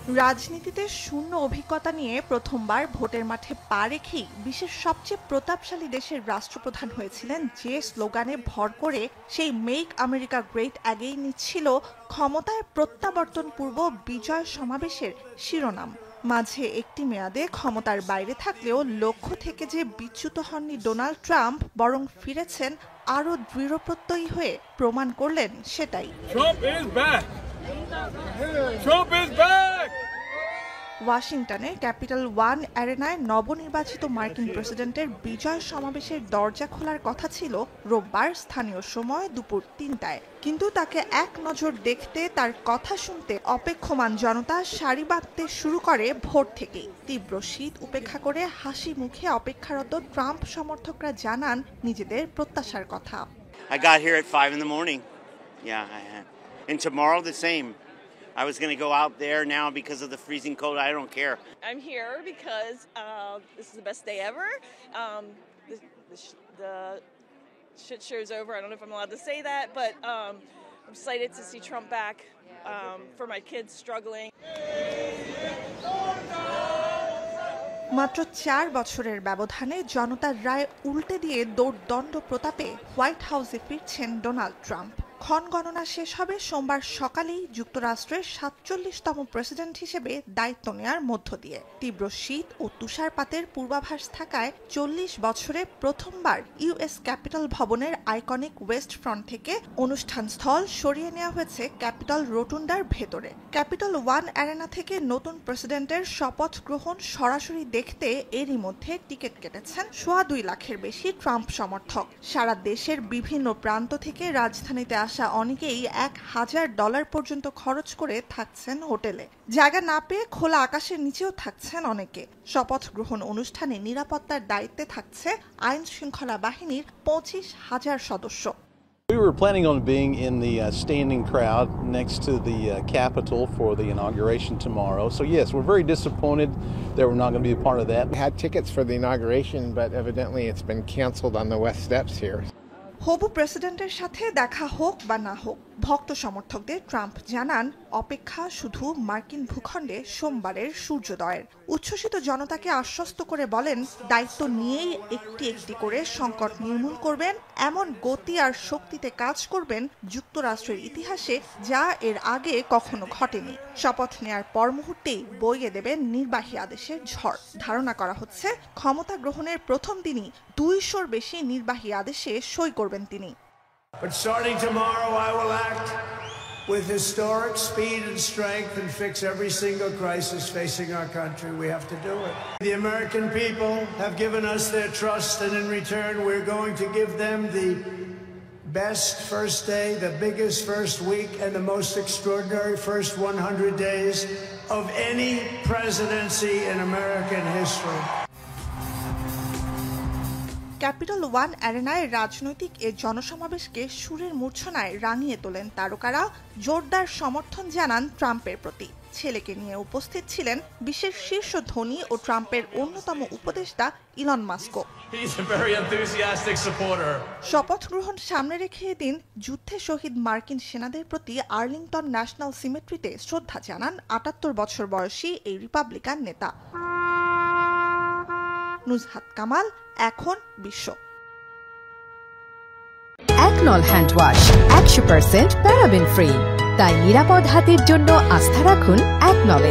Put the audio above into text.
রাজনীতিতে শূন্য অভিজ্ঞতা নিয়ে প্রথমবার ভোটের মাঠে পা রেখেই বিশ্বের সবচেয়ে প্রতাপশালী দেশের রাষ্ট্রপ্রধান হয়েছিলেন যে স্লোগানে ভর করে সেই মেক আমেরিকা গ্রেট অ্যাগেইন ছিল ক্ষমতায় প্রত্যাবর্তন পূর্ব বিজয় সমাবেশের শিরোনাম। মাঝে একটি মেয়াদে ক্ষমতার বাইরে থাকলেও লক্ষ্য থেকে যে বিচ্যুত হননি ডোনাল্ড ট্রাম্প, বরং ফিরেছেন আরও দৃঢ়প্রত্যয়ী হয়ে প্রমাণ করলেন সেটাই। ওয়াশিংটনে ক্যাপিটাল ওয়ান অ্যারেনায় নবনির্বাচিত মার্কিন প্রেসিডেন্টের বিজয় সমাবেশের দরজা খোলার কথা ছিল রোববার স্থানীয় সময় দুপুর ৩টায়, কিন্তু তাকে এক নজর দেখতে, তার কথা শুনতে অপেক্ষমান জনতা সারি বাঁধতে শুরু করে ভোর থেকেই। তীব্র শীত উপেক্ষা করে হাসি মুখে অপেক্ষারত ট্রাম্প সমর্থকরা জানান নিজেদের প্রত্যাশার কথা। I got here at 5 in the morning. Yeah, and tomorrow the same. I was going to go out there now because of the freezing cold. I don't care. I'm here because this is the best day ever. The shit show's over. I don't know if I'm allowed to say that, but I'm excited to see Trump back, for my kids struggling. মাত্র 4 বছরের ব্যবধানে জনতার রায় উল্টে দিয়ে দৌড়দণ্ড প্রতাপে white হাউসে ফিরছেন Donald Trump. ক্ষণগণনা শেষ হবে সোমবার সকালেই যুক্তরাষ্ট্রের ৪৭তম প্রেসিডেন্ট হিসেবে দায়িত্ব নেয়ার মধ্য দিয়ে। তীব্র শীত ও তুষারপাতের পূর্বাভাস থাকায় ৪০ বছরে প্রথমবার ইউএস ক্যাপিটল ভবনের আইকনিক ওয়েস্ট ফ্রন্ট থেকে অনুষ্ঠানস্থল সরিয়ে নেওয়া হয়েছে ক্যাপিটল রোটুন্ডার ভেতরে। ক্যাপিটল ওয়ান অ্যারেনা থেকে নতুন প্রেসিডেন্টের শপথ গ্রহণ সরাসরি দেখতে এরই মধ্যে টিকিট কেটেছেন ২.২ লাখের বেশি ট্রাম্প সমর্থক। সারা দেশের বিভিন্ন প্রান্ত থেকে রাজধানীতে অনেকেই $১,০০০ পর্যন্ত খরচ করে থাকছেন হোটেলে। জায়গা না পেয়ে খোলা আকাশের নিচেও থাকছেন অনেকে। শপথ গ্রহণ অনুষ্ঠানে নিরাপত্তার দায়িত্বে থাকছে আইন শৃঙ্খলা বাহিনীর ২৫,০০০ সদস্য। We were planning on being in the standing crowd next to the Capitol for the inauguration tomorrow. So yes, we're very disappointed that we're not going to be a part of that. We had tickets for the inauguration, but evidently it's been canceled on the West Steps here. হবু প্রেসিডেন্টের সাথে দেখা হোক বা না হোক, ভক্ত সমর্থকদের ট্রাম্প জানান অপেক্ষা শুধু মার্কিন ভূখণ্ডে সোমবারের সূর্যোদয়ের। উচ্ছ্বসিত জনতাকে আশ্বস্ত করে বলেন দায়িত্ব নিয়েই একটি একটি করে সংকট নির্মূল করবেন, এমন গতি আর শক্তিতে কাজ করবেন যুক্তরাষ্ট্রের ইতিহাসে যা এর আগে কখনো ঘটেনি। শপথ নেয়ার পর মুহূর্তেই বইয়ে দেবেন নির্বাহী আদেশের ঝড়। ধারণা করা হচ্ছে ক্ষমতা গ্রহণের প্রথম দিনই ২০০'র বেশি নির্বাহী আদেশে সই করবেন তিনি। But starting tomorrow, I will act with historic speed and strength and fix every single crisis facing our country. We have to do it. The American people have given us their trust, and in return, we're going to give them the best first day, the biggest first week, and the most extraordinary first 100 days of any presidency in American history. Capital One অ্যারেনায় রাজনৈতিক এ জনসমাবেশকে সুরের মূর্ছনায় রাঙিয়ে তোলেন তারকারা। জোরদার সমর্থন জানান ট্রাম্পের প্রতি। ছেলেকে নিয়ে উপস্থিত ছিলেন বিশ্বের শীর্ষ ধনী ও ট্রাম্পের অন্যতম উপদেষ্টা ইলন মাস্কও। শপথ গ্রহণ সামনে রেখে এদিন যুদ্ধে শহীদ মার্কিন সেনাদের প্রতি আর্লিংটন ন্যাশনাল সিমেট্রিতে শ্রদ্ধা জানান ৭৮ বছর বয়সী এই রিপাবলিকান নেতা। নুজহাত কামাল, এখন বিশ্ব। একনল হ্যান্ড ওয়াশ ১০০% প্যারাবেন ফ্রি, তাই নিরাপদ হাতের জন্য আস্থা রাখুন একনলে।